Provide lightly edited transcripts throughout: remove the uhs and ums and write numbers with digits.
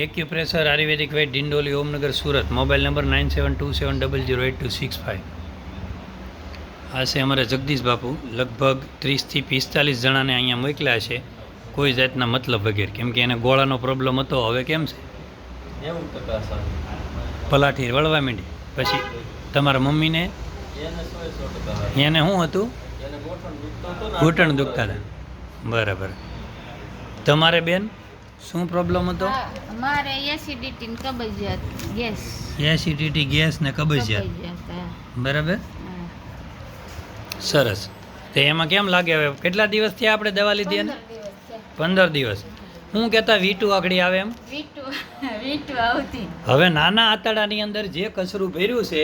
Acupressure ayurvedic વેટ Dindoli Omnagar Surat mobile number 9727008265। આ છે અમારે જગદીશ બાપુ, લગભગ 30 થી 45 જણાને અહીંયા મોકલ્યા છે, કોઈ જાતના મતલબ વગેરે, કેમ કે એને ગોળાનો પ્રોબ્લેમ હતો, હવે કેમ છે 90% પલાઠી વળવા માંડી। પછી તમારા મમ્મીને એને શું હતું? ઘૂંટણ દુખતા હતા, બરાબર। તમારે બેન શું પ્રોબ્લેમ હતો? મારે એસિડિટી ને કબજિયાત, ગેસ, એસિડિટી, ગેસ ને કબજિયાત, બરાબર, સરસ। તો એમાં કેમ લાગે? હવે કેટલા દિવસ થયા આપણે દવા લીધી? એને 15 દિવસ। હું કહેતા વીટું આગળ આવે એમ? વીટું આવતી। હવે નાના આંતરડાની અંદર જે કચરું ભર્યું છે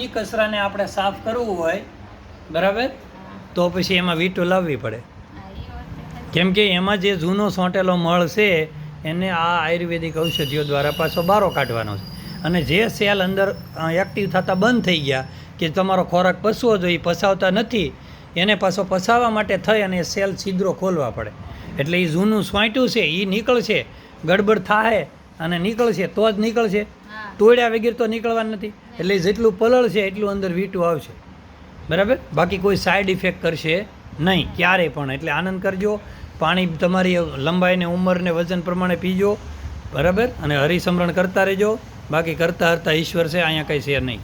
એ કચરાને આપણે સાફ કરવું હોય, બરાબર, તો પછી એમાં વીટું લાવવી પડે, કેમ કે એમાં જે જૂનો સોંટેલો મળ છે એને આ આયુર્વેદિક ઔષધિઓ દ્વારા પાછો બારો કાઢવાનો છે, અને જે સેલ અંદર એક્ટિવ થતા બંધ થઈ ગયા કે તમારો ખોરાક પચવો જોઈએ, પચાવતા નથી, એને પાછો પચાવવા માટે થઈ અને એ સેલ છિદ્રો ખોલવા પડે, એટલે એ જૂનું સોંટ્યું છે એ નીકળશે, ગડબડ થાય અને નીકળશે તો જ નીકળશે, તોડ્યા વગેરે તો નીકળવાનું નથી, એટલે જેટલું પલળ છે એટલું અંદર વીટું આવશે, બરાબર, બાકી કોઈ સાઈડ ઇફેક્ટ કરશે નહીં ક્યારેય પણ। એટલે આનંદ કરજો, પાણી તમારી લંબાઈને, ઉંમરને, વજન પ્રમાણે પીજો, બરાબર, અને હરિસમરણ કરતા રહેજો, બાકી કરતા હરતા ઈશ્વર છે, અહીંયા કંઈ છે નહીં।